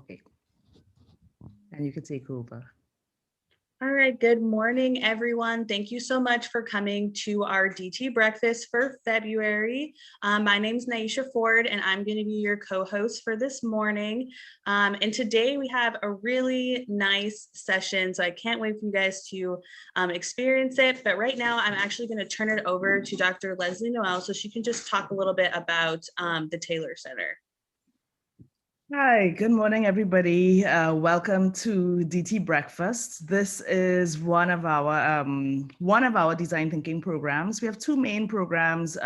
Okay, and you can take over. All right, good morning, everyone. Thank you so much for coming to our DT breakfast for February. My name is Naisha Ford, and I'm going to be your co-host for this morning. And today we have a really nice session, so I can't wait for you guys to experience it. But right now, I'm actually going to turn it over to Dr. Leslie Noel so she can just talk a little bit about the Taylor Center. Hi, good morning, everybody. Welcome to DT Breakfast. This is one of our design thinking programs. We have two main programs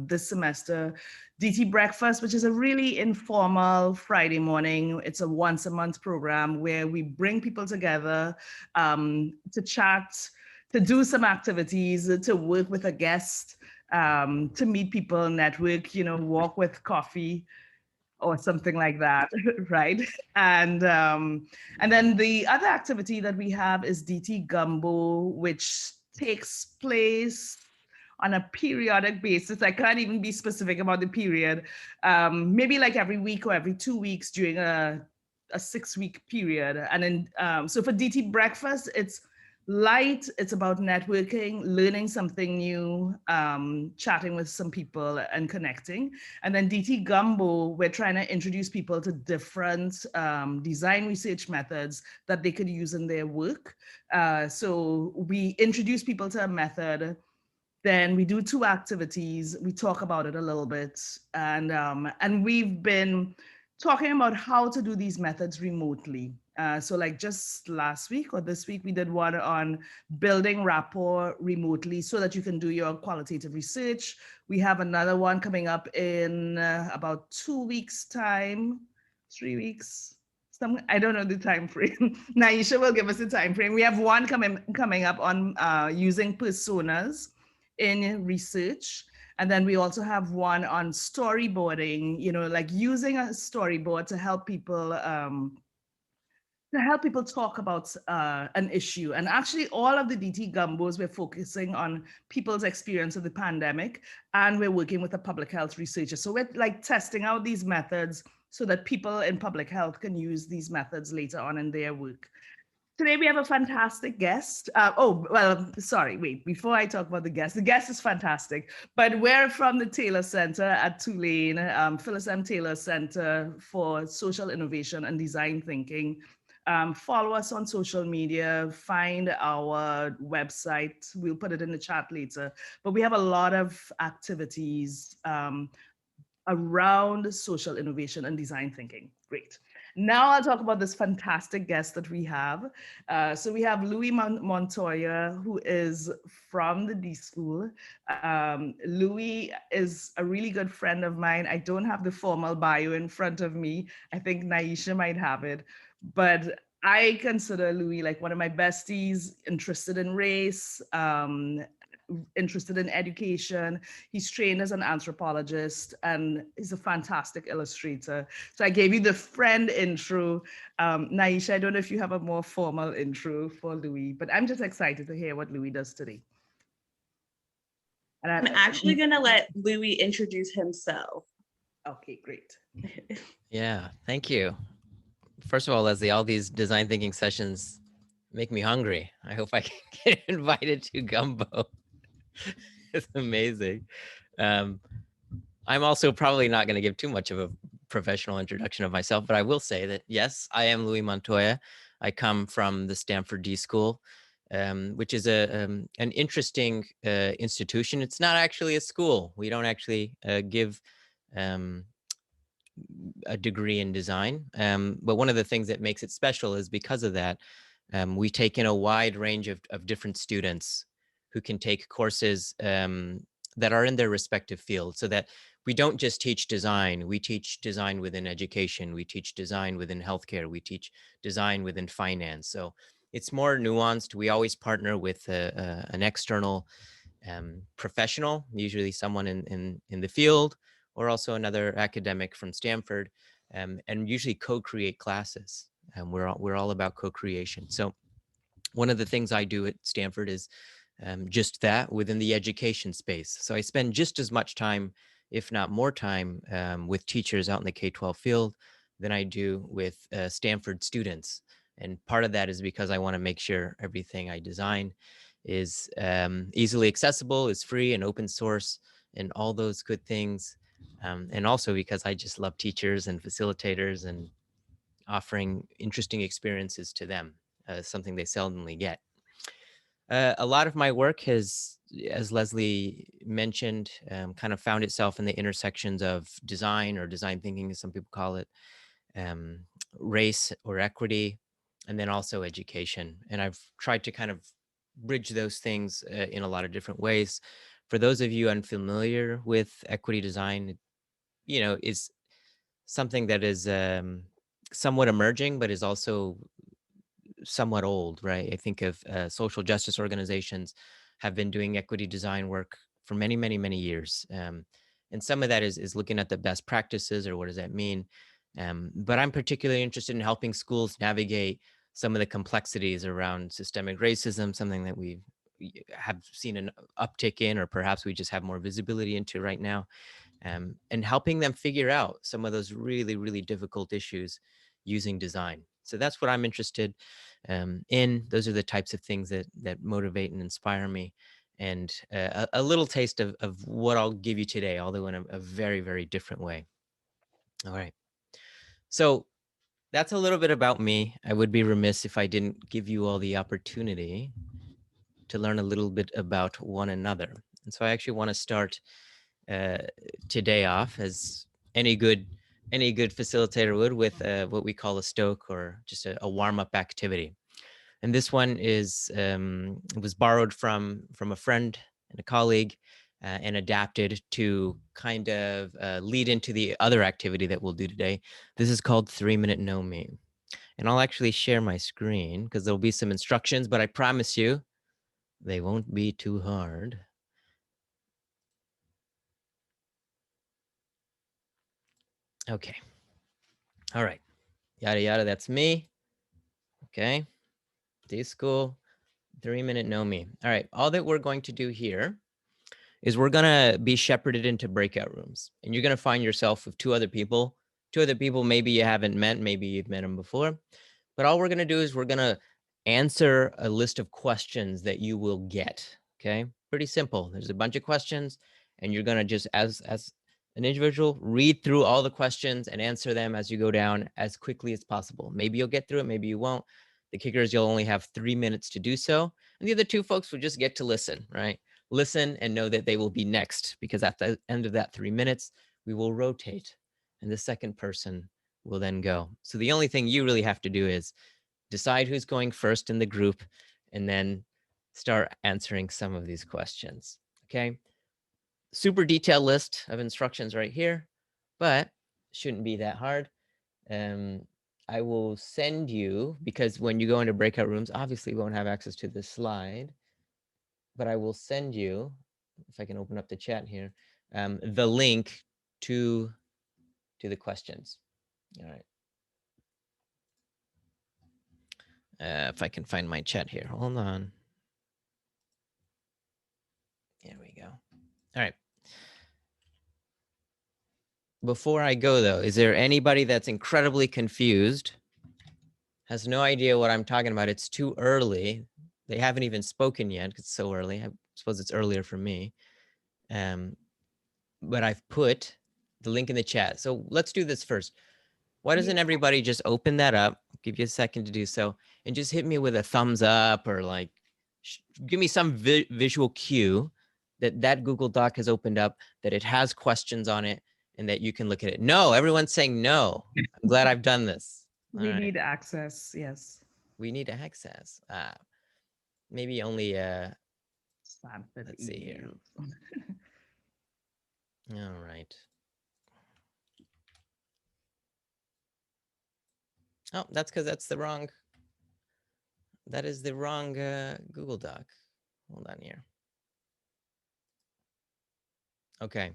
this semester. DT Breakfast, which is a really informal Friday morning. It's a once a month program where we bring people together to chat, to do some activities, to work with a guest, to meet people, network, walk with coffee or something like that, right? And then the other activity that we have is DT Gumbo, which takes place on a periodic basis. I can't even be specific about the period. Maybe like every week or every 2 weeks during a 6-week period. And then so for DT Breakfast, it's light, it's about networking, learning something new, chatting with some people and connecting. And then DT Gumbo, we're trying to introduce people to different design research methods that they could use in their work. So we introduce people to a method, then we do 2 activities, we talk about it a little bit, and we've been talking about how to do these methods remotely. So like just last week or this week, we did one on building rapport remotely so that you can do your qualitative research. We have another one coming up in about 2 weeks time, 3 weeks. I don't know the time frame. Naisha will give us the time frame. We have one coming up on using personas in research. And then we also have one on storyboarding, like using a storyboard to help people talk about an issue. And actually all of the DT Gumbos, we're focusing on people's experience of the pandemic, and we're working with a public health researcher. So we're like testing out these methods so that people in public health can use these methods later on in their work. Today we have a fantastic guest. Before I talk about the guest is fantastic, but we're from the Taylor Center at Tulane, Phyllis M. Taylor Center for Social Innovation and Design Thinking. Follow us on social media, find our website. We'll put it in the chat later, but we have a lot of activities around social innovation and design thinking. Great. Now I'll talk about this fantastic guest that we have. So we have Louie Montoya, who is from the D School. Louie is a really good friend of mine. I don't have the formal bio in front of me. I think Naisha might have it, but I consider Louie like one of my besties, interested in race, interested in education. He's trained as an anthropologist and he's a fantastic illustrator. So I gave you the friend intro. Naisha, I don't know if you have a more formal intro for Louie, but I'm just excited to hear what Louie does today. And I'm actually going to let Louie introduce himself. Okay, great. Yeah, thank you. First of all, Leslie, all these design thinking sessions make me hungry. I hope I can get invited to Gumbo. It's amazing. I'm also probably not going to give too much of a professional introduction of myself, but I will say that, yes, I am Louie Montoya. I come from the Stanford D School, which is an interesting institution. It's not actually a school. We don't actually give a degree in design. But one of the things that makes it special is because of that, we take in a wide range of different students who can take courses that are in their respective fields, so that we don't just teach design. We teach design within education. We teach design within healthcare. We teach design within finance. So it's more nuanced. We always partner with an external professional, usually someone in the field, or also another academic from Stanford, and usually co-create classes. And we're all about co-creation. So one of the things I do at Stanford is just that within the education space. So I spend just as much time, if not more time, with teachers out in the K-12 field, than I do with Stanford students. And part of that is because I want to make sure everything I design is easily accessible, is free and open source, and all those good things. And also because I just love teachers and facilitators and offering interesting experiences to them, something they seldomly get. A lot of my work has, as Leslie mentioned, kind of found itself in the intersections of design, or design thinking, as some people call it, um, race or equity, and then also education. And I've tried to kind of bridge those things in a lot of different ways. For those of you unfamiliar with equity design, is something that is somewhat emerging, but is also somewhat old, right? I think of social justice organizations have been doing equity design work for many, many, many years. And some of that is looking at the best practices, or what does that mean? But I'm particularly interested in helping schools navigate some of the complexities around systemic racism, something that we have seen an uptick in, or perhaps we just have more visibility into right now, and helping them figure out some of those really, really difficult issues using design. So that's what I'm interested in. Those are the types of things that motivate and inspire me. And a little taste of what I'll give you today, although in a very, very different way. All right. So that's a little bit about me. I would be remiss if I didn't give you all the opportunity to learn a little bit about one another. And so I actually want to start uh, today off, as any good facilitator would, with what we call a stoke, or just a warm-up activity. And this one is was borrowed from a friend and a colleague, and adapted to kind of lead into the other activity that we'll do today. This is called 3-Minute Know Me. And I'll actually share my screen because there'll be some instructions, but I promise you they won't be too hard. Okay. All right. Yada, yada. That's me. Okay. Day school, 3-Minute Know Me. All right. All that we're going to do here is we're going to be shepherded into breakout rooms, and you're going to find yourself with two other people. Two other people maybe you haven't met, maybe you've met them before. But all we're going to do is we're going to answer a list of questions that you will get. Okay. Pretty simple. There's a bunch of questions, and you're going to just, as an individual, read through all the questions and answer them as you go down as quickly as possible. Maybe you'll get through it, maybe you won't. The kicker is you'll only have 3 minutes to do so. And the other two folks will just get to listen, right? Listen and know that they will be next, because at the end of that 3 minutes, we will rotate, and the second person will then go. So the only thing you really have to do is decide who's going first in the group, and then start answering some of these questions. Okay. Super detailed list of instructions right here, but shouldn't be that hard. I will send you, because when you go into breakout rooms, obviously you won't have access to this slide, but I will send you, if I can open up the chat here, the link to the questions. All right. If I can find my chat here, hold on. There we go. All right. Before I go, though, is there anybody that's incredibly confused, has no idea what I'm talking about? It's too early. They haven't even spoken yet because it's so early. I suppose it's earlier for me. But I've put the link in the chat. So let's do this first. Why doesn't everybody just open that up? I'll give you a second to do so, and just hit me with a thumbs up, or like give me some visual cue that Google Doc has opened up, that it has questions on it, and that you can look at it. No, everyone's saying no. I'm glad I've done this. We need access. Yes. We need access. Maybe only Stanford let's see here. All right. Oh, that's because that's the wrong. That is the wrong Google Doc. Hold on here. Okay.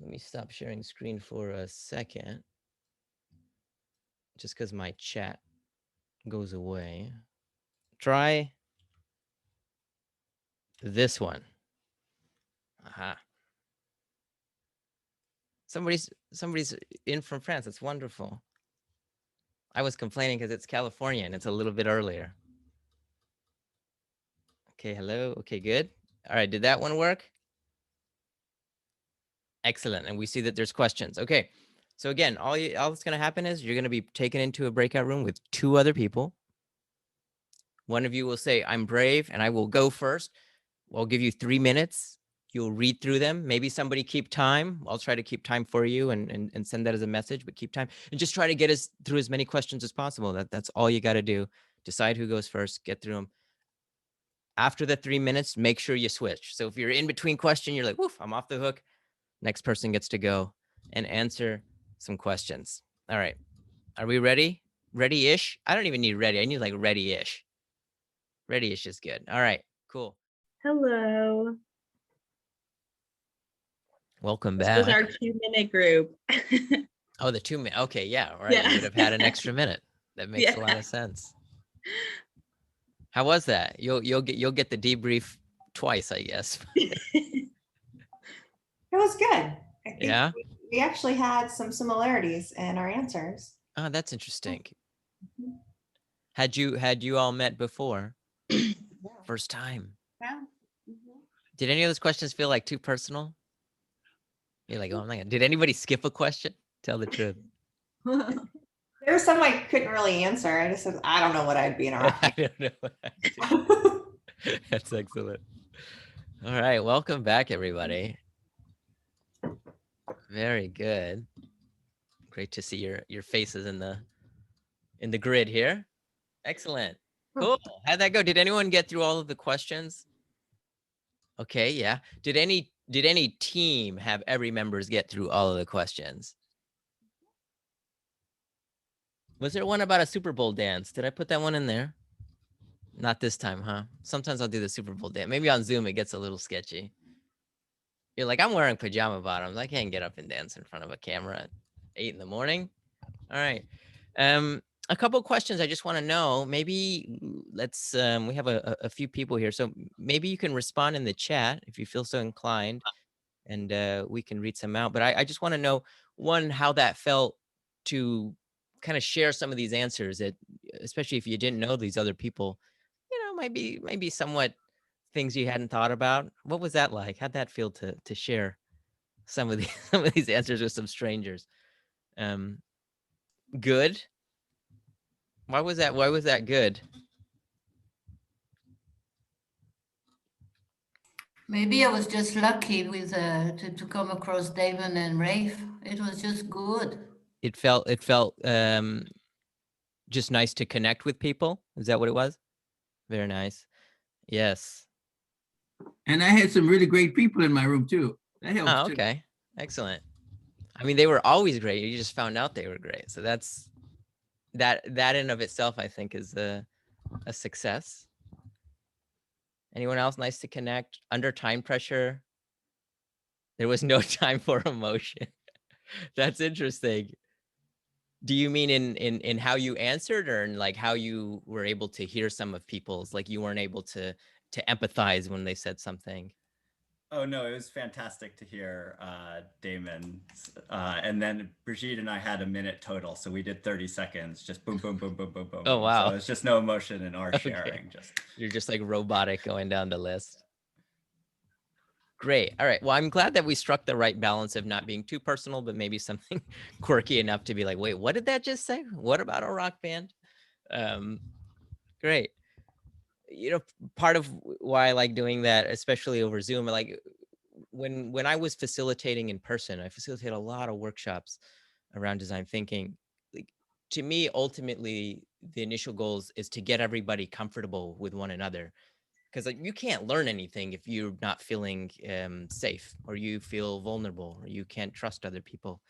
Let me stop sharing screen for a second, just because my chat goes away. try this one. Aha. Somebody's in from France. That's wonderful. I was complaining because it's California and it's a little bit earlier. Okay, hello. Okay, good. All right, did that one work? Excellent. And we see that there's questions. Okay. So again, all that's going to happen is you're going to be taken into a breakout room with 2 other people. One of you will say, I'm brave, and I will go first. I'll give you 3 minutes. You'll read through them. Maybe somebody keep time. I'll try to keep time for you and send that as a message, but keep time. And just try to get us through as many questions as possible. That's all you got to do. Decide who goes first, get through them. After the 3 minutes, make sure you switch. So if you're in between question, you're like, woof, I'm off the hook. Next person gets to go and answer some questions. All right. Are we ready? Ready-ish? I don't even need ready. I need like ready-ish. Ready-ish is good. All right, cool. Hello. Welcome This back. was our 2-minute group. Oh, the 2 minute. Okay, yeah, right. Yeah. You would have had an extra minute. That makes a lot of sense. How was that? You'll get the debrief twice, I guess. It was good. I think Yeah. we actually had some similarities in our answers. Oh, that's interesting. Had you all met before? Yeah. First time. Yeah. Did any of those questions feel like too personal? You're like, oh my God. Did anybody skip a question? Tell the truth. There were some I couldn't really answer. I just said, I don't know what I'd be in a rock. I don't know what I do. That's excellent. All right, welcome back, everybody. Very good. Great to see your faces in the grid here. Excellent. Cool. How'd that go? Did anyone get through all of the questions? Okay, yeah. Did any team have every members get through all of the questions? Was there one about a Super Bowl dance? Did I put that one in there? Not this time, huh? Sometimes I'll do the Super Bowl dance. Maybe on Zoom it gets a little sketchy. You're like, I'm wearing pajama bottoms. I can't get up and dance in front of a camera at 8 in the morning. All right. A couple questions I just want to know. Maybe let's we have a few people here, so maybe you can respond in the chat if you feel so inclined, and we can read some out. But I just want to know, one, how that felt to kind of share some of these answers, that especially if you didn't know these other people, might be somewhat things you hadn't thought about. What was that like? How'd that feel to share some of these answers with some strangers? Good. Why was that good? Maybe I was just lucky with to come across Damon and Rafe. It was just good. It felt just nice to connect with people. Is that what it was? Very nice. Yes. And I had some really great people in my room too. That helps. Oh, okay. Excellent. I mean, they were always great. You just found out they were great. So that's that in of itself, I think, is a success. Anyone else nice to connect under time pressure? There was no time for emotion. That's interesting. Do you mean in how you answered, or in like how you were able to hear some of people's, like you weren't able to empathize when they said something? Oh no, it was fantastic to hear Damon. And then Brigitte and I had a minute total, so we did 30 seconds, just boom, boom, boom, boom, boom, boom. Oh, wow. So it's just no emotion in our Okay. sharing. You're just like robotic going down the list. Great. All right. Well, I'm glad that we struck the right balance of not being too personal, but maybe something quirky enough to be like, wait, what did that just say? What about a rock band? Great. Part of why I like doing that, especially over Zoom, like when I was facilitating in person, I facilitated a lot of workshops around design thinking. Like, to me, ultimately, the initial goals is to get everybody comfortable with one another. Because like you can't learn anything if you're not feeling safe, or you feel vulnerable, or you can't trust other people.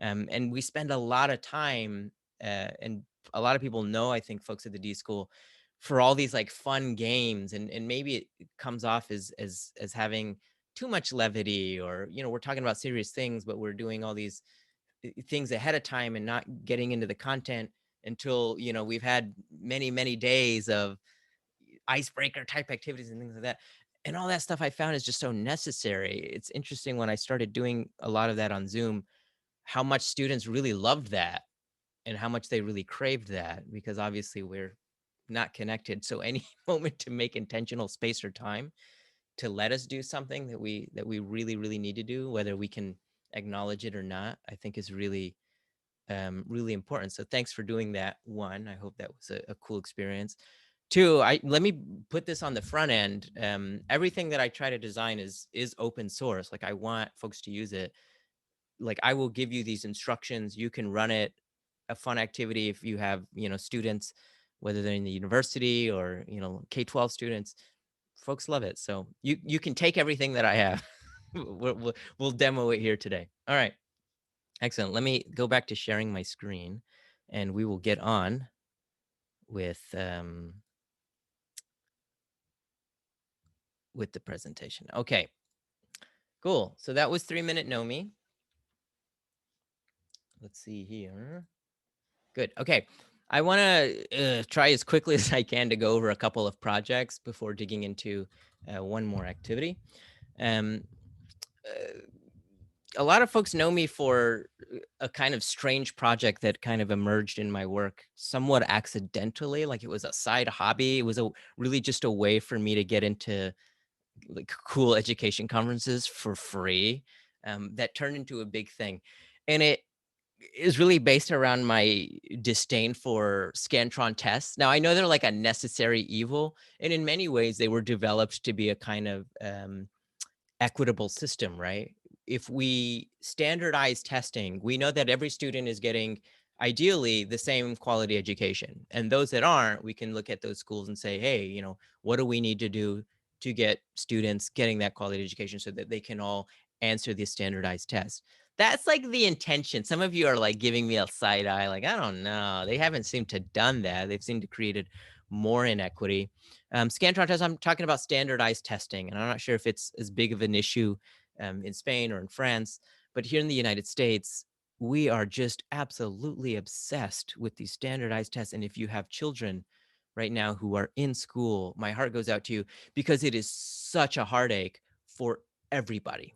And we spend a lot of time, and a lot of people know, I think, folks at the D School, for all these like fun games, and maybe it comes off as having too much levity, or we're talking about serious things, but we're doing all these things ahead of time and not getting into the content until we've had many days of icebreaker type activities and things like that. And all that stuff I found is just so necessary. It's interesting when I started doing a lot of that on Zoom, how much students really loved that and how much they really craved that, because obviously we're not connected. So any moment to make intentional space or time to let us do something that we really, really need to do, whether we can acknowledge it or not, I think is really, really important. So thanks for doing that. One, I hope that was a cool experience. Two, let me put this on the front end. Everything that I try to design is open source. Like I want folks to use it. Like I will give you these instructions. You can run it, a fun activity if you have, students, whether they're in the university or, K-12 students. Folks love it. So you can take everything that I have. We'll demo it here today. All right. Excellent. Let me go back to sharing my screen and we will get on with the presentation. Okay, cool. So that was 3-minute Know Me. Let's see here. Good. Okay. I want to try as quickly as I can to go over a couple of projects before digging into one more activity. A lot of folks know me for a kind of strange project that kind of emerged in my work somewhat accidentally. Like it was a side hobby. It was really just a way for me to get into like cool education conferences for free, that turned into a big thing. And it is really based around my disdain for Scantron tests. Now I know they're like a necessary evil, and in many ways they were developed to be a kind of equitable system, right? If we standardize testing, we know that every student is getting ideally the same quality education. And those that aren't, we can look at those schools and say, hey, what do we need to do to get students getting that quality education so that they can all answer the standardized test? That's like the intention. Some of you are like giving me a side eye, like, I don't know. They haven't seemed to done that. They've seemed to created more inequity. Scantron tests, I'm talking about standardized testing, and I'm not sure if it's as big of an issue in Spain or in France, but here in the United States, we are just absolutely obsessed with these standardized tests. And if you have children right now who are in school, my heart goes out to you, because it is such a heartache for everybody.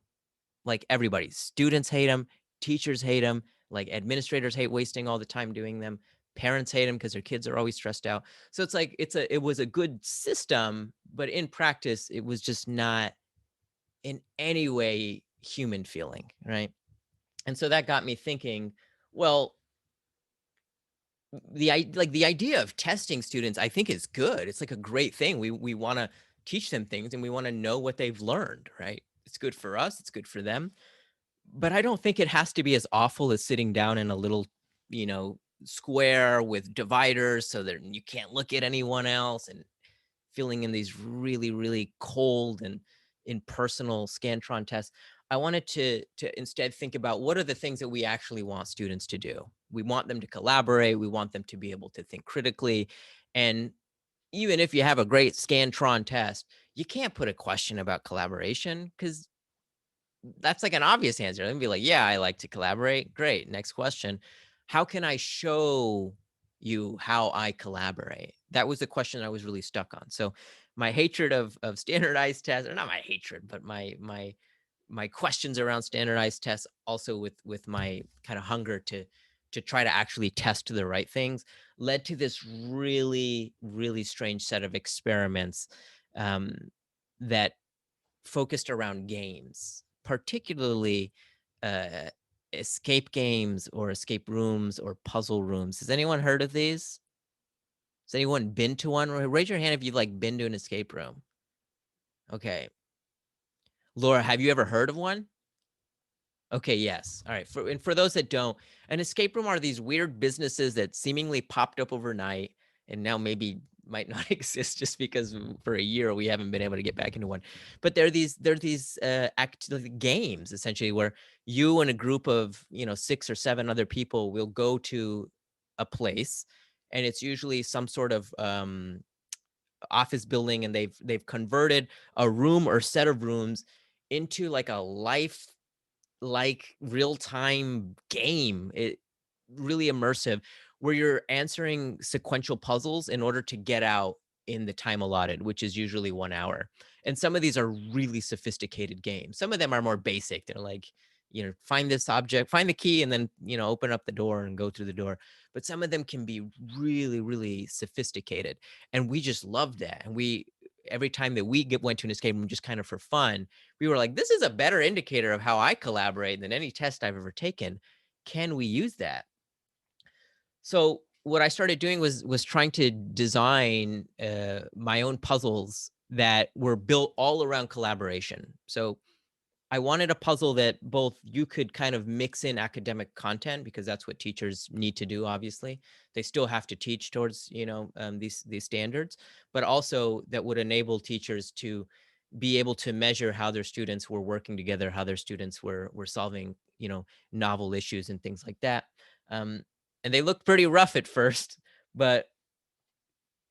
Like everybody, students hate them, teachers hate them, like administrators hate wasting all the time doing them. Parents hate them because their kids are always stressed out. So it's like it was a good system, but in practice, it was just not in any way human feeling, right? And so that got me thinking, well, the idea of testing students, I think, is good. It's like a great thing. We want to teach them things and we want to know what they've learned, right? It's good for us, it's good for them. But I don't think it has to be as awful as sitting down in a little, square with dividers so that you can't look at anyone else and filling in these really, really cold and impersonal Scantron tests. I wanted to instead think about what are the things that we actually want students to do. We want them to collaborate. We want them to be able to think critically. And even if you have a great Scantron test, you can't put a question about collaboration because that's like an obvious answer. They'd be like, yeah, I like to collaborate. Great. Next question. How can I show you how I collaborate? That was the question I was really stuck on. So my hatred of standardized tests, or not my hatred, but my questions around standardized tests, also with my kind of hunger to try to actually test the right things, led to this really, really strange set of experiments that focused around games, particularly escape games or escape rooms or puzzle rooms. Has anyone heard of these? Has anyone been to one? Raise your hand if you've like been to an escape room. Okay. Laura, have you ever heard of one? Okay, yes. All right. For those that don't, an escape room are these weird businesses that seemingly popped up overnight and now maybe might not exist just because for a year we haven't been able to get back into one. But they're these games essentially where you and a group of 6 or 7 other people will go to a place, and it's usually some sort of office building, and they've converted a room or set of rooms into like a life like real-time game. It really immersive, where you're answering sequential puzzles in order to get out in the time allotted, which is usually 1 hour. And some of these are really sophisticated games. Some of them are more basic. They're like, find this object, find the key, and then, open up the door and go through the door. But some of them can be really, really sophisticated. And we just loved that. And every time that we went to an escape room just kind of for fun, we were like, this is a better indicator of how I collaborate than any test I've ever taken. Can we use that? So what I started doing was trying to design my own puzzles that were built all around collaboration. So I wanted a puzzle that both you could kind of mix in academic content, because that's what teachers need to do. Obviously, they still have to teach towards these standards, but also that would enable teachers to be able to measure how their students were working together, how their students were solving novel issues and things like that. And they looked pretty rough at first, but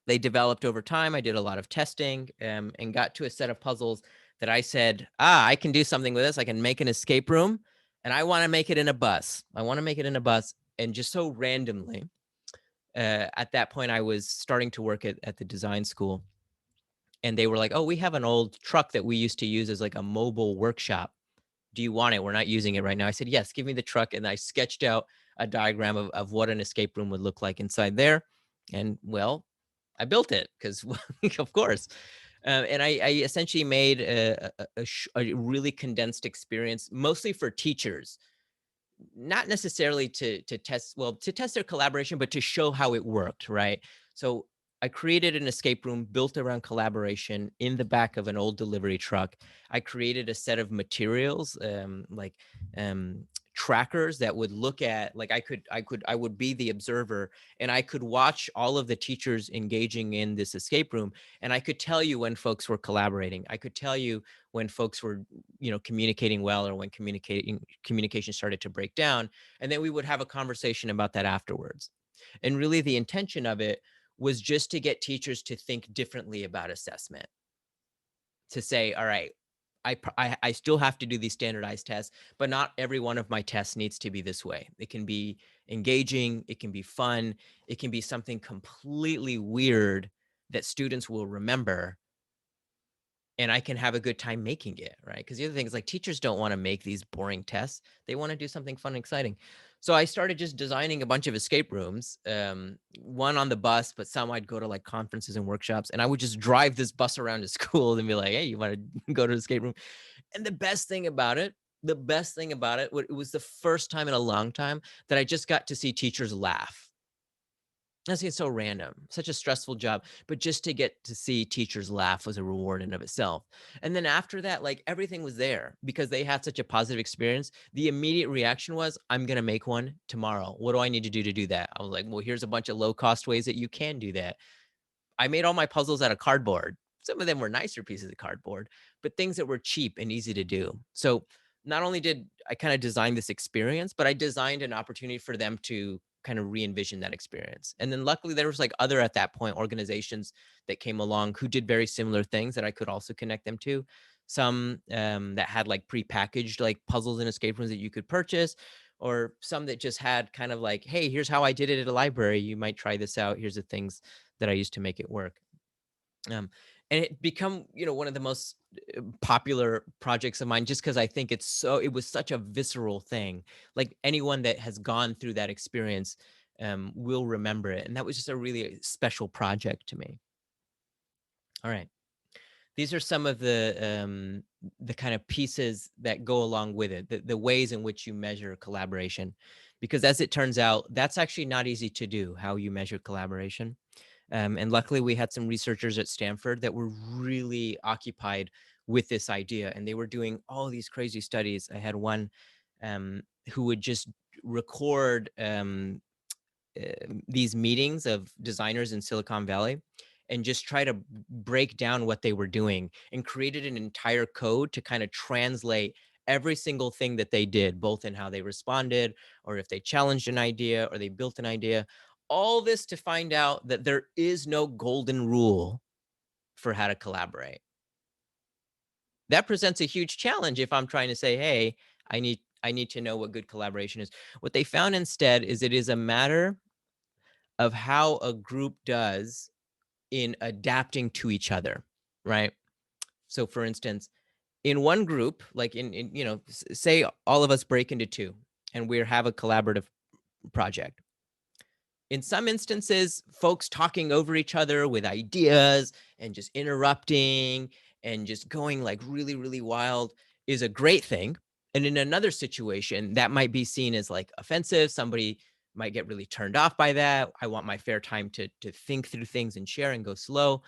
they developed over time. I did a lot of testing and got to a set of puzzles that I said, I can do something with this. I can make an escape room, and I want to make it in a bus. I want to make it in a bus. And just so randomly, at that point, I was starting to work at the design school. And they were like, oh, we have an old truck that we used to use as like a mobile workshop. Do you want it? We're not using it right now. I said, yes, give me the truck. And I sketched out a diagram of what an escape room would look like inside there. And well, I built it because, of course. And I essentially made a really condensed experience, mostly for teachers, not necessarily to test their collaboration, but to show how it worked, right? So I created an escape room built around collaboration in the back of an old delivery truck. I created a set of materials, trackers that would look at, like, I would be the observer, and I could watch all of the teachers engaging in this escape room, and I could tell you when folks were collaborating. I could tell you when folks were communicating well, or when communication started to break down. And then we would have a conversation about that afterwards. And really the intention of it was just to get teachers to think differently about assessment, to say, all right, I still have to do these standardized tests, but not every one of my tests needs to be this way. It can be engaging, it can be fun, it can be something completely weird that students will remember, and I can have a good time making it, right? Because the other thing is, like, teachers don't want to make these boring tests. They want to do something fun and exciting. So I started just designing a bunch of escape rooms, one on the bus, but some I'd go to like conferences and workshops, and I would just drive this bus around to school and be like, hey, you want to go to the escape room? And the best thing about it, it was the first time in a long time that I just got to see teachers laugh. I think it's so random, such a stressful job, but just to get to see teachers laugh was a reward in of itself. And then after that, like, everything was there because they had such a positive experience. The immediate reaction was, I'm going to make one tomorrow. What do I need to do that? I was like, well, here's a bunch of low cost ways that you can do that. I made all my puzzles out of cardboard. Some of them were nicer pieces of cardboard, but things that were cheap and easy to do. So not only did I kind of design this experience, but I designed an opportunity for them to kind of re-envision that experience. And then luckily there was like other, at that point, organizations that came along who did very similar things that I could also connect them to. Some that had like prepackaged like puzzles and escape rooms that you could purchase, or some that just had kind of like, hey, here's how I did it at a library. You might try this out. Here's the things that I used to make it work. And it become, one of the most popular projects of mine, just because I think it was such a visceral thing. Like, anyone that has gone through that experience will remember it. And that was just a really special project to me. All right. These are some of the kind of pieces that go along with it, the ways in which you measure collaboration, because as it turns out, that's actually not easy to do, how you measure collaboration. And luckily, we had some researchers at Stanford that were really occupied with this idea, and they were doing all these crazy studies. I had one who would just record these meetings of designers in Silicon Valley and just try to break down what they were doing, and created an entire code to kind of translate every single thing that they did, both in how they responded, or if they challenged an idea, or they built an idea. All this to find out that there is no golden rule for how to collaborate. That presents a huge challenge if I'm trying to say, hey, I need to know what good collaboration is. What they found instead is it is a matter of how a group does in adapting to each other, right? So for instance, in one group, like in you know, say all of us break into two and we have a collaborative project. In some instances, folks talking over each other with ideas and just interrupting and just going like really, really wild is a great thing. And in another situation, that might be seen as like offensive. Somebody might get really turned off by that. I want my fair time to think through things and share and go slow.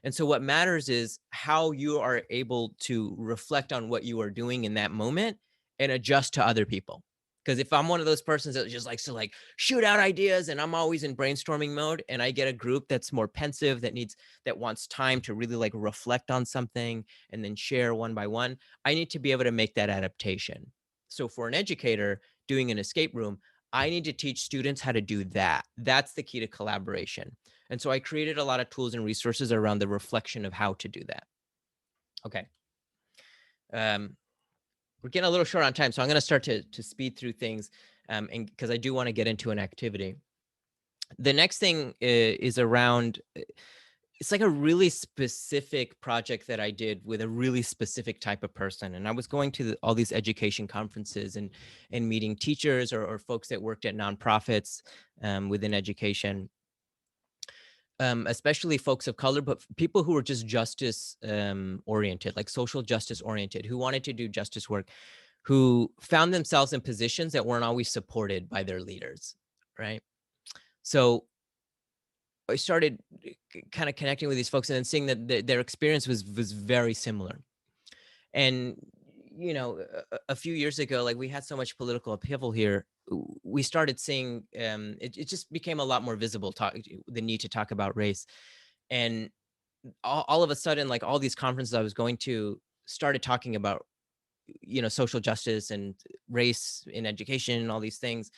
And so what matters is how you are able to reflect on what you are doing in that moment and adjust to other people. Because if I'm one of those persons that just likes to like shoot out ideas and I'm always in brainstorming mode, and I get a group that's more pensive, that wants time to really like reflect on something and then share one by one, I need to be able to make that adaptation. So for an educator doing an escape room, I need to teach students how to do that. That's the key to collaboration. And so I created a lot of tools and resources around the reflection of how to do that. Okay. We're getting a little short on time, so I'm going to start to speed through things, and because I do want to get into an activity. The next thing is around, it's like a really specific project that I did with a really specific type of person. And I was going to all these education conferences and meeting teachers or folks that worked at nonprofits within education. Especially folks of color, but people who were just justice oriented, like social justice oriented, who wanted to do justice work, who found themselves in positions that weren't always supported by their leaders, right? So I started kind of connecting with these folks and then seeing that their experience was very similar. And you know, a few years ago, like we had so much political upheaval here, we started seeing it just became a lot more visible, the need to talk about race. And all of a sudden, like all these conferences I was going to started talking about, you know, social justice and race in education and all these things.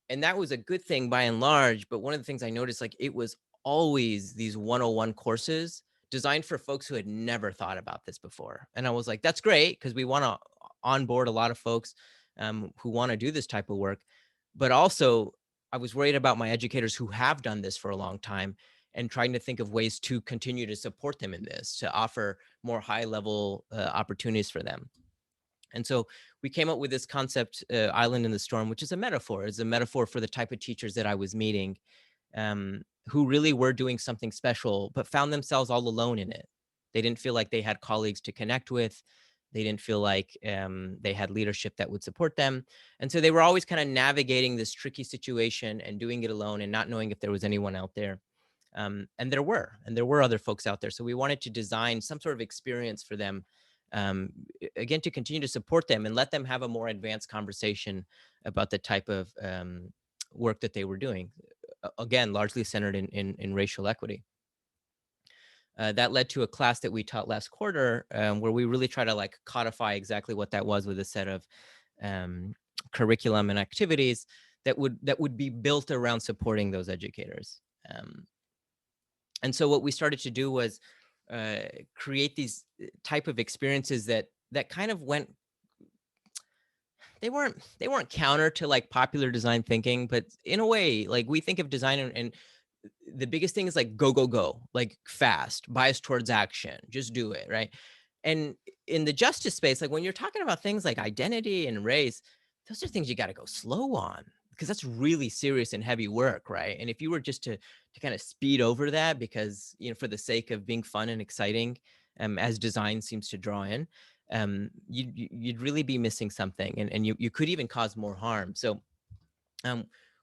And that was a good thing by and large. But one of the things I noticed, like it was always these 101 courses designed for folks who had never thought about this before. And I was like, that's great, because we want to onboard a lot of folks who want to do this type of work. But also, I was worried about my educators who have done this for a long time and trying to think of ways to continue to support them in this, to offer more high level opportunities for them. And so we came up with this concept, Island in the Storm, which is a metaphor. It's a metaphor for the type of teachers that I was meeting, who really were doing something special, but found themselves all alone in it. They didn't feel like they had colleagues to connect with. They didn't feel like they had leadership that would support them. And so they were always kind of navigating this tricky situation and doing it alone and not knowing if there was anyone out there. And there were other folks out there. So we wanted to design some sort of experience for them, again, to continue to support them and let them have a more advanced conversation about the type of work that they were doing. Again, largely centered in racial equity. That led to a class that we taught last quarter, where we really try to like codify exactly what that was with a set of curriculum and activities that would be built around supporting those educators. And so what we started to do was create these type of experiences that kind of went, they weren't counter to like popular design thinking, but in a way, like we think of design and the biggest thing is like go, like fast, bias towards action, just do it, right? And in the justice space, like when you're talking about things like identity and race, those are things you got to go slow on, because that's really serious and heavy work, right? And if you were just to kind of speed over that because, you know, for the sake of being fun and exciting, as design seems to draw in, you'd really be missing something, and you could even cause more harm. So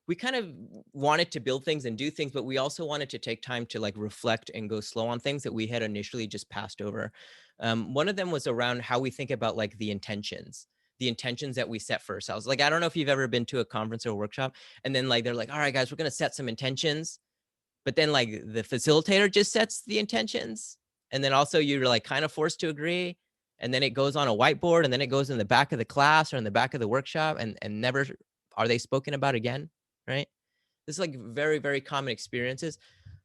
we kind of wanted to build things and do things, but we also wanted to take time to like reflect and go slow on things that we had initially just passed over. One of them was around how we think about like the intentions that we set for ourselves. Like, I don't know if you've ever been to a conference or a workshop and then like, they're like, all right, guys, we're going to set some intentions. But then like the facilitator just sets the intentions. And then also you're like kind of forced to agree. And then it goes on a whiteboard, and then it goes in the back of the class or in the back of the workshop, and never are they spoken about again, right? This is like very, very common experiences.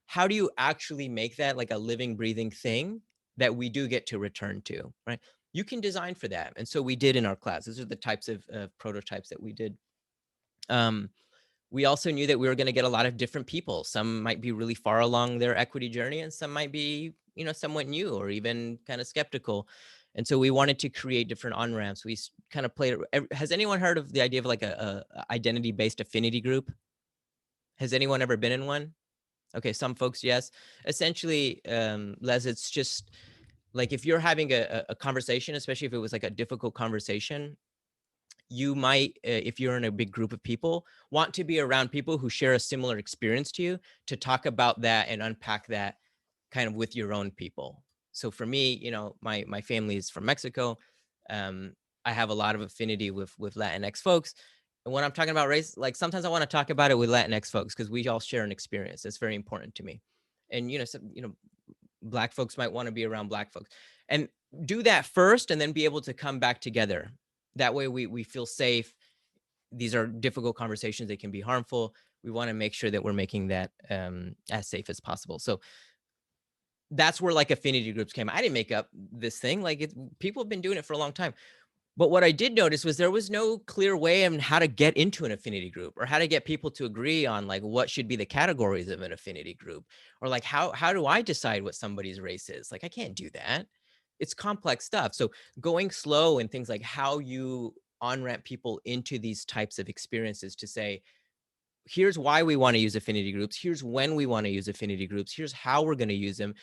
How do you actually make that like a living, breathing thing that we do get to return to, right? You can design for that. And so we did in our class. These are the types of prototypes that we did. We also knew that we were going to get a lot of different people. Some might be really far along their equity journey, and some might be, you know, somewhat new or even kind of skeptical. And so we wanted to create different on-ramps. We kind of played. Has anyone heard of the idea of like a identity-based affinity group? Has anyone ever been in one? Okay, some folks, yes. Essentially, Les, it's just like if you're having a conversation, especially if it was like a difficult conversation, you might, if you're in a big group of people, want to be around people who share a similar experience to you to talk about that and unpack that kind of with your own people. So for me, you know, my family is from Mexico. I have a lot of affinity with Latinx folks. And when I'm talking about race, like sometimes I want to talk about it with Latinx folks because we all share an experience. That's very important to me. And, you know, Black folks might want to be around Black folks, and do that first and then be able to come back together. That way we feel safe. These are difficult conversations. They can be harmful. We want to make sure that we're making that as safe as possible. So that's where like affinity groups came. I didn't make up this thing. Like people have been doing it for a long time. But what I did notice was there was no clear way on how to get into an affinity group or how to get people to agree on like what should be the categories of an affinity group, or like how do I decide what somebody's race is? Like I can't do that. It's complex stuff. So going slow and things like how you on-ramp people into these types of experiences to say, here's why we want to use affinity groups. Here's when we want to use affinity groups. Here's how we're going to use them.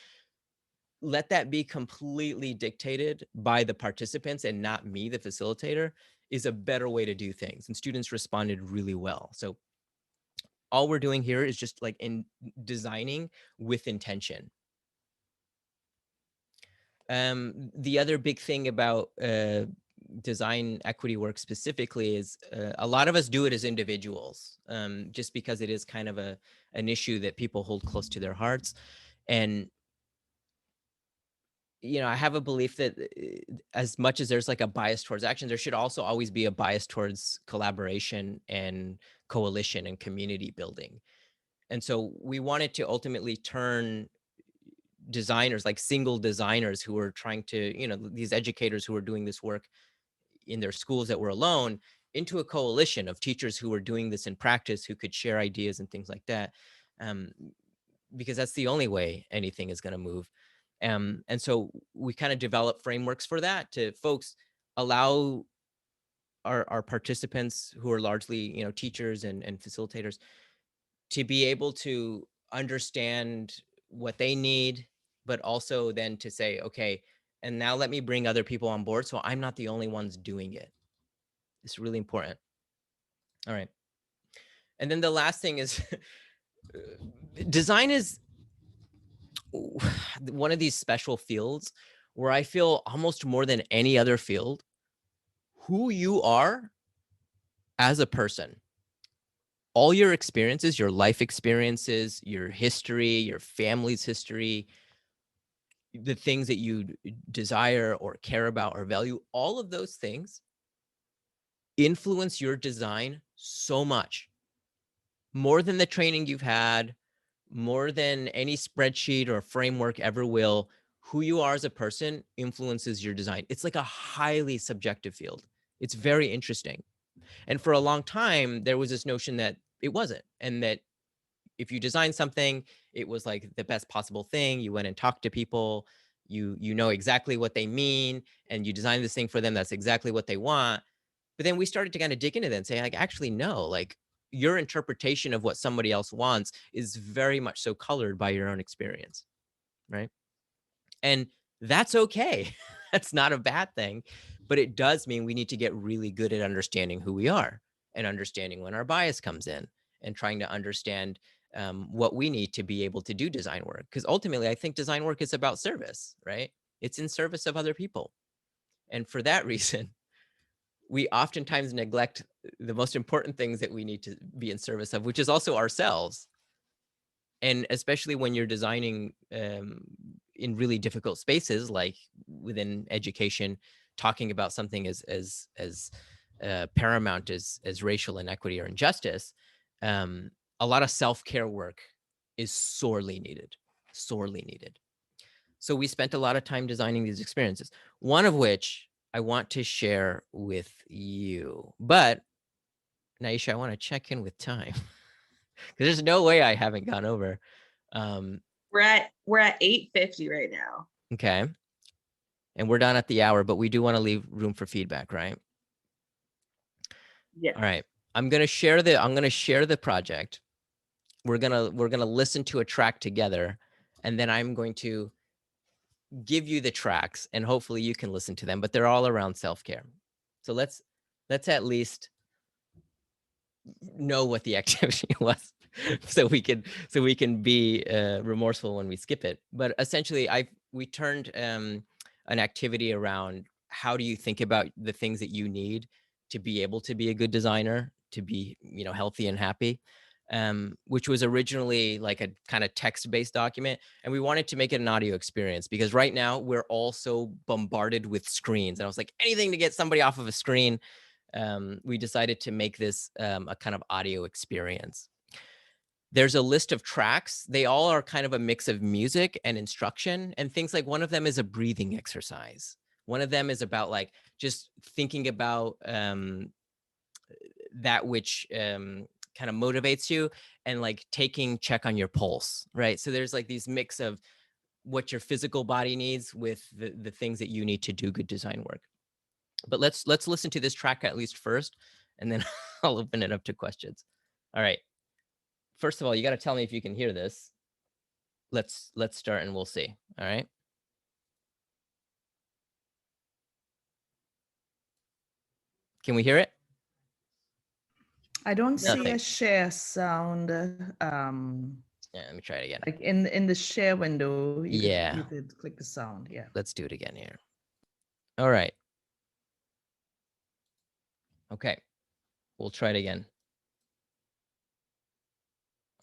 Let that be completely dictated by the participants and not me, the facilitator, is a better way to do things. And students responded really well. So all we're doing here is just like in designing with intention. The other big thing about design equity work specifically is a lot of us do it as individuals, just because it is kind of an issue that people hold close to their hearts. And you know, I have a belief that as much as there's like a bias towards action, there should also always be a bias towards collaboration and coalition and community building. And so we wanted to ultimately turn designers, like single designers who were trying to, you know, these educators who were doing this work in their schools that were alone, into a coalition of teachers who were doing this in practice, who could share ideas and things like that. Because that's the only way anything is going to move. And so we kind of develop frameworks for that to folks allow our participants who are largely, you know, teachers and facilitators to be able to understand what they need, but also then to say, okay, and now let me bring other people on board so I'm not the only ones doing it. It's really important. All right. And then the last thing is design is one of these special fields where I feel almost more than any other field, who you are as a person, all your experiences, your life experiences, your history, your family's history, the things that you desire or care about or value, all of those things influence your design so much, more than the training you've had, more than any spreadsheet or framework ever will. Who you are as a person influences your design. It's like a highly subjective field. It's very interesting. And for a long time, there was this notion that it wasn't, and that if you design something, it was like the best possible thing. You went and talked to people, you know exactly what they mean, and you design this thing for them. That's exactly what they want. But then we started to kind of dig into that and say, like, actually, no, like your interpretation of what somebody else wants is very much so colored by your own experience, right? And that's okay. That's not a bad thing, but it does mean we need to get really good at understanding who we are and understanding when our bias comes in and trying to understand what we need to be able to do design work. Because ultimately, I think design work is about service, right? It's in service of other people. And for that reason, we oftentimes neglect the most important things that we need to be in service of, which is also ourselves. And especially when you're designing in really difficult spaces, like within education, talking about something as paramount as racial inequity or injustice, a lot of self-care work is sorely needed, sorely needed. So we spent a lot of time designing these experiences, one of which I want to share with you. But Naisha, I want to check in with time. there's no way I haven't gone over. We're at 8:50 right now. Okay. And we're done at the hour, but we do want to leave room for feedback, right? Yeah. All right. I'm gonna share the project. We're gonna listen to a track together, and then I'm going to give you the tracks, and hopefully you can listen to them. But they're all around self-care. So let's at least know what the activity was, so we can be remorseful when we skip it. But essentially, we turned an activity around how do you think about the things that you need to be able to be a good designer, to be healthy and happy, which was originally like a kind of text-based document, and we wanted to make it an audio experience because right now we're all so bombarded with screens, and I was like, anything to get somebody off of a screen. We decided to make this a kind of audio experience. There's a list of tracks. They all are kind of a mix of music and instruction and things. Like one of them is a breathing exercise. One of them is about like just thinking about that which kind of motivates you, and like taking check on your pulse, right? So there's like these mix of what your physical body needs with the things that you need to do good design work. But let's listen to this track at least first, and then I'll open it up to questions. All right. First of all, you got to tell me if you can hear this. Let's start and we'll see. All right. Can we hear it? I don't see Nothing. a share sound. Yeah, let me try it again. Like in the share window, Yeah. you could click the sound. Yeah. Let's do it again here. All right. Okay. We'll try it again.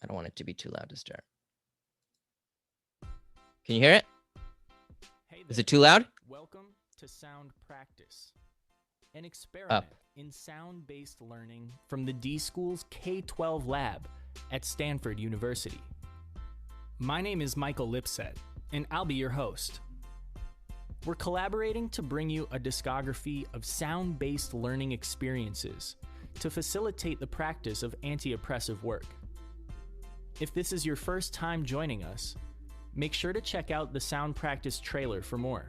I don't want it to be too loud to start. Can you hear it? Hey Is there. it too loud? Welcome to Sound Practice, an experiment Up. in sound-based learning from the D-School's K-12 lab at Stanford University. My name is Michael Lipset, and I'll be your host. We're collaborating to bring you a discography of sound-based learning experiences to facilitate the practice of anti-oppressive work. If this is your first time joining us, make sure to check out the Sound Practice trailer for more.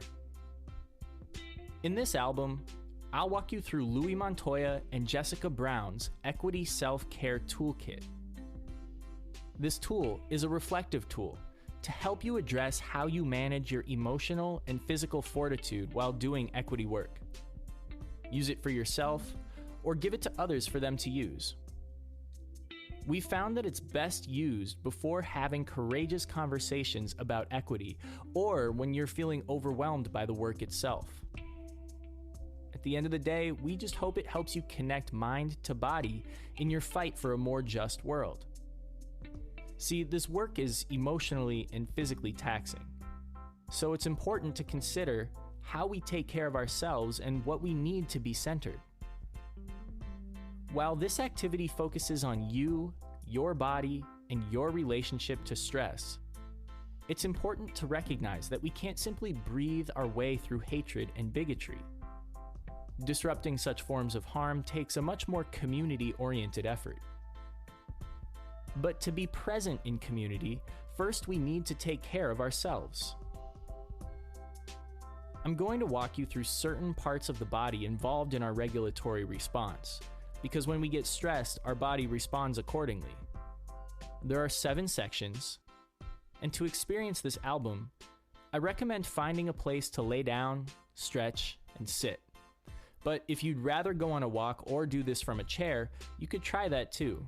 In this album, I'll walk you through Louie Montoya and Jessica Brown's Equity Self-Care Toolkit. This tool is a reflective tool to help you address how you manage your emotional and physical fortitude while doing equity work. Use it for yourself or give it to others for them to use. We found that it's best used before having courageous conversations about equity or when you're feeling overwhelmed by the work itself. At the end of the day, we just hope it helps you connect mind to body in your fight for a more just world. See, this work is emotionally and physically taxing, so it's important to consider how we take care of ourselves and what we need to be centered. While this activity focuses on you, your body, and your relationship to stress, it's important to recognize that we can't simply breathe our way through hatred and bigotry. Disrupting such forms of harm takes a much more community-oriented effort. But to be present in community, first we need to take care of ourselves. I'm going to walk you through certain parts of the body involved in our regulatory response, because when we get stressed, our body responds accordingly. There are 7 sections, and to experience this album, I recommend finding a place to lay down, stretch, and sit. But if you'd rather go on a walk or do this from a chair, you could try that too.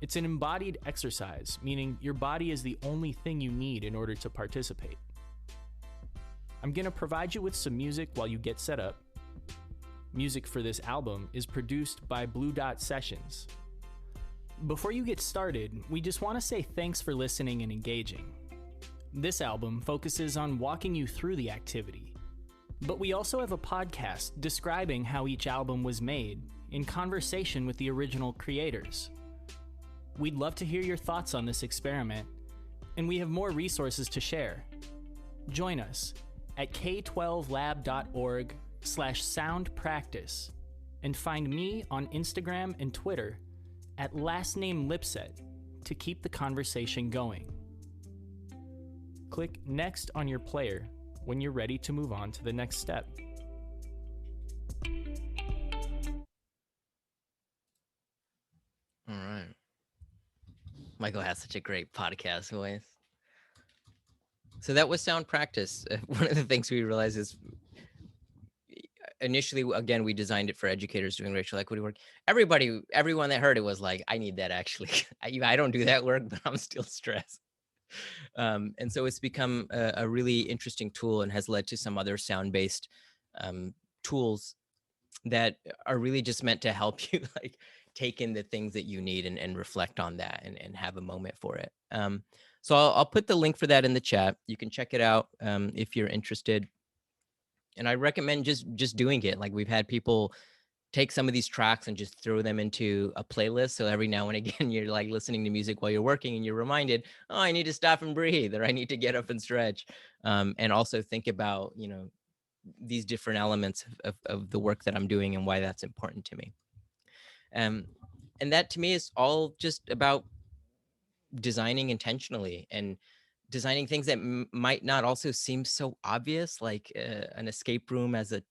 It's an embodied exercise, meaning your body is the only thing you need in order to participate. I'm going to provide you with some music while you get set up. Music for this album is produced by Blue Dot Sessions. Before you get started, we just want to say thanks for listening and engaging. This album focuses on walking you through the activity, but we also have a podcast describing how each album was made in conversation with the original creators. We'd love to hear your thoughts on this experiment, and we have more resources to share. Join us at k12lab.org/soundpractice and find me on Instagram and Twitter at last name Lipset to keep the conversation going. Click Next on your player when you're ready to move on to the next step. All right. Michael has such a great podcast voice. So that was sound practice. One of the things we realized is initially, again, we designed it for educators doing racial equity work. Everyone that heard it was like, I need that actually. I don't do that work, but I'm still stressed. And so it's become a really interesting tool and has led to some other sound-based tools that are really just meant to help you like take in the things that you need and reflect on that and have a moment for it. So I'll put the link for that in the chat. You can check it out if you're interested. And I recommend just doing it. Like we've had people take some of these tracks and just throw them into a playlist. So every now and again, you're like listening to music while you're working and you're reminded, oh, I need to stop and breathe, or I need to get up and stretch. And also think about, these different elements of the work that I'm doing and why that's important to me. And that to me is all just about designing intentionally and designing things that might not also seem so obvious, like an escape room as a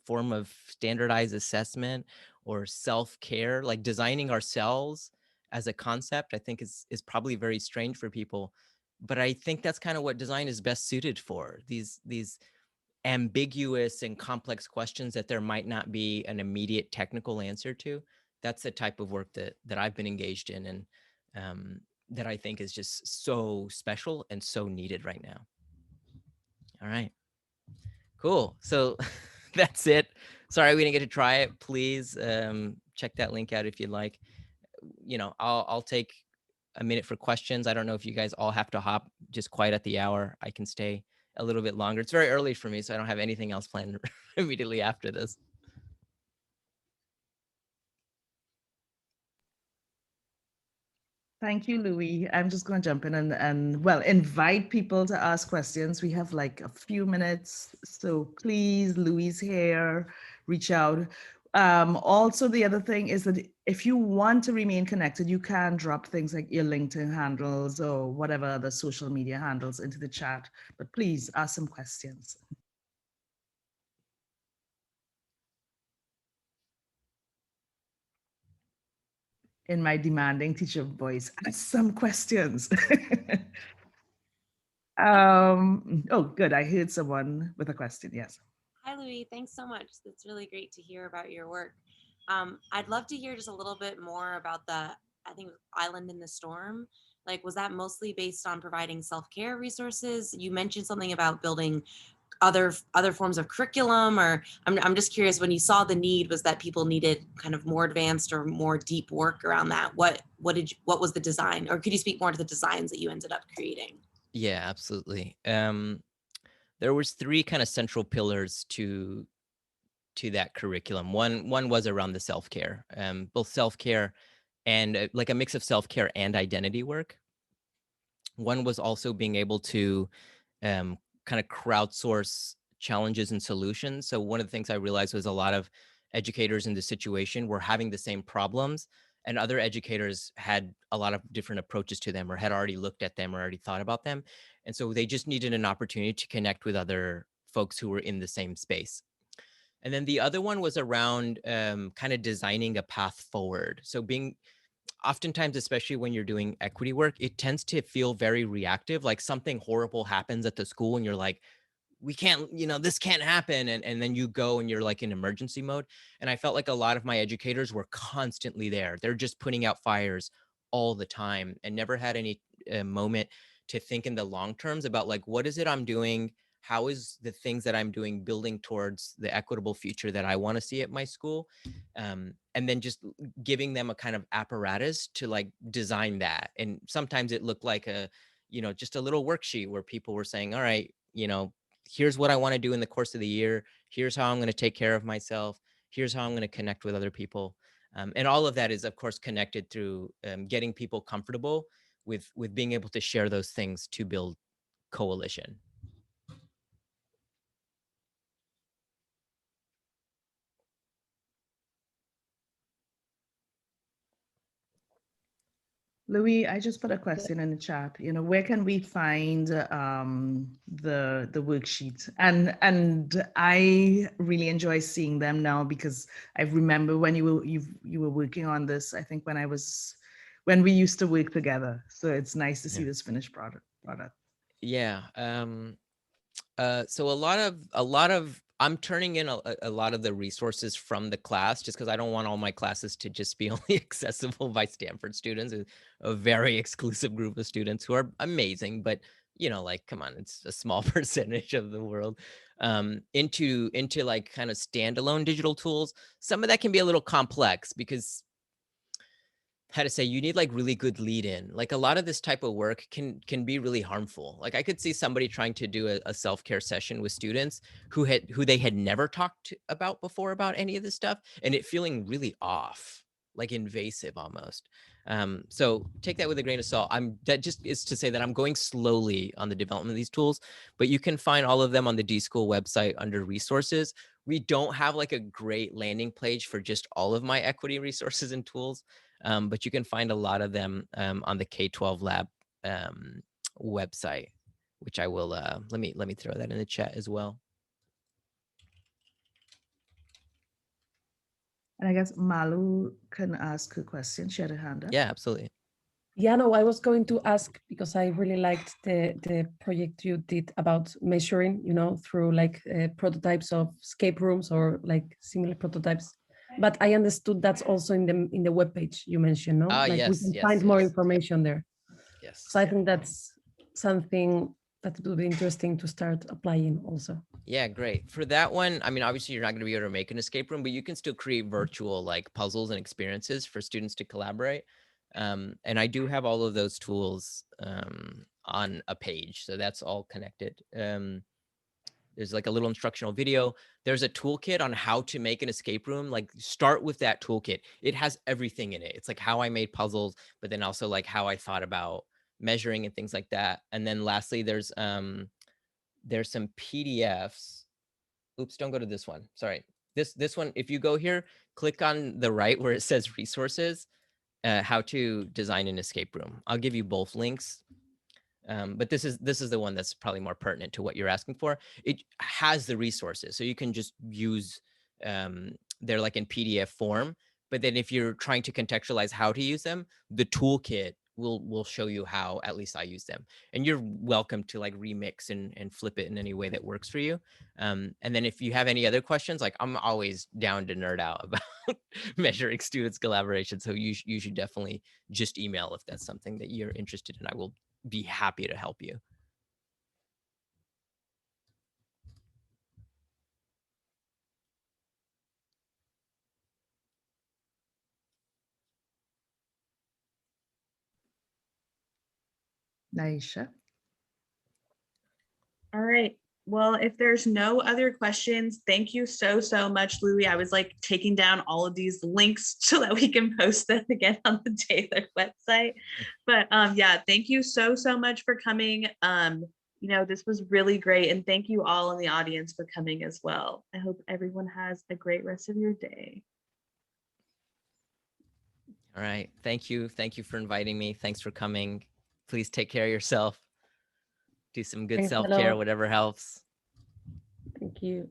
form of standardized assessment or self-care. Like designing ourselves as a concept, I think is probably very strange for people, but I think that's kind of what design is best suited for. These ambiguous and complex questions that there might not be an immediate technical answer to. That's the type of work that I've been engaged in, and that I think is just so special and so needed right now. All right, cool. So that's it. Sorry we didn't get to try it. Please check that link out if you'd like. I'll take a minute for questions. I don't know if you guys all have to hop just quite at the hour. I can stay a little bit longer. It's very early for me, so I don't have anything else planned immediately after this. Thank you, Louie. I'm just going to jump in and well, invite people to ask questions. We have like a few minutes, so please, Louie's here, reach out. Also, the other thing is that if you want to remain connected, you can drop things like your LinkedIn handles or whatever other social media handles into the chat, but please ask some questions. In my demanding teacher voice, ask some questions. Oh, good. I heard someone with a question. Yes. Hi, Louie. Thanks so much. It's really great to hear about your work. I'd love to hear just a little bit more about I think, Island in the Storm. Like, was that mostly based on providing self-care resources? You mentioned something about building other forms of curriculum, or I'm just curious, when you saw the need, was that people needed kind of more advanced or more deep work around that? What was the design, or could you speak more to the designs that you ended up creating? Yeah, absolutely. There was 3 kind of central pillars to that curriculum. One was around the self-care, both self-care and like a mix of self-care and identity work. One was also being able to kind of crowdsource challenges and solutions. So one of the things I realized was a lot of educators in the situation were having the same problems, and other educators had a lot of different approaches to them, or had already looked at them or already thought about them. And so they just needed an opportunity to connect with other folks who were in the same space. And then the other one was around kind of designing a path forward. So oftentimes, especially when you're doing equity work, it tends to feel very reactive. Like something horrible happens at the school and you're like, we can't, this can't happen. And then you go and you're like in emergency mode. And I felt like a lot of my educators were constantly there. They're just putting out fires all the time and never had any moment to think in the long terms about like, what is it I'm doing? How is the things that I'm doing building towards the equitable future that I want to see at my school? And then just giving them a kind of apparatus to like design that. And sometimes it looked like just a little worksheet where people were saying, all right, here's what I want to do in the course of the year. Here's how I'm going to take care of myself. Here's how I'm going to connect with other people. And all of that is, of course, connected through getting people comfortable with being able to share those things to build coalition. Louis, I just put a question in the chat. You know, where can we find the worksheet? And I really enjoy seeing them now because I remember when you were working on this. I think when we used to work together. So it's nice to see this finished product. Yeah. So a lot of I'm turning in a lot of the resources from the class just because I don't want all my classes to just be only accessible by Stanford students, a very exclusive group of students who are amazing, but you know, like, come on, it's a small percentage of the world. Into like kind of standalone digital tools. Some of that can be a little complex because how to say, you need like really good lead in. Like a lot of this type of work can be really harmful. Like I could see somebody trying to do a self-care session with students who they had never talked about before about any of this stuff, and it feeling really off, like invasive almost. So take that with a grain of salt. That just is to say that I'm going slowly on the development of these tools, but you can find all of them on the D School website under resources. We don't have like a great landing page for just all of my equity resources and tools. But you can find a lot of them on the K-12 Lab website, which I will, let me throw that in the chat as well. And I guess Malu can ask a question. She had a hand up. Yeah, absolutely. Yeah, no, I was going to ask because I really liked the project you did about measuring, you know, through like prototypes of escape rooms or like similar prototypes. But I understood that's also in the webpage you mentioned, no? Like we Yes, can yes, find more yes. information there. Yes. So I think that's something that would be interesting to start applying also. Yeah, great. For that one, I mean, obviously you're not going to be able to make an escape room, but you can still create virtual like puzzles and experiences for students to collaborate. And I do have all of those tools on a page, so that's all connected. There's like a little instructional video. There's a toolkit on how to make an escape room. Like start with that toolkit. It has everything in it. It's like how I made puzzles, but then also like how I thought about measuring and things like that. And then lastly, there's some PDFs. Oops, don't go to this one. Sorry. This one, if you go here, click on the right where it says resources, how to design an escape room. I'll give you both links. But this is the one that's probably more pertinent to what you're asking for. It has the resources, so you can just use they're like in PDF form. But then if you're trying to contextualize how to use them, the toolkit will show you how at least I use them. And you're welcome to like remix and flip it in any way that works for you. And then if you have any other questions, like I'm always down to nerd out about measuring students' collaboration. So you should definitely just email if that's something that you're interested in. I will be happy to help you. Naisha. All right. Well, if there's no other questions, thank you so much, Louie. I was like taking down all of these links so that we can post them again on the Taylor website. But yeah, thank you so much for coming. You know, this was really great. And thank you all in the audience for coming as well. I hope everyone has a great rest of your day. All right. Thank you. Thank you for inviting me. Thanks for coming. Please take care of yourself. Do some good self-care, whatever helps. Thank you.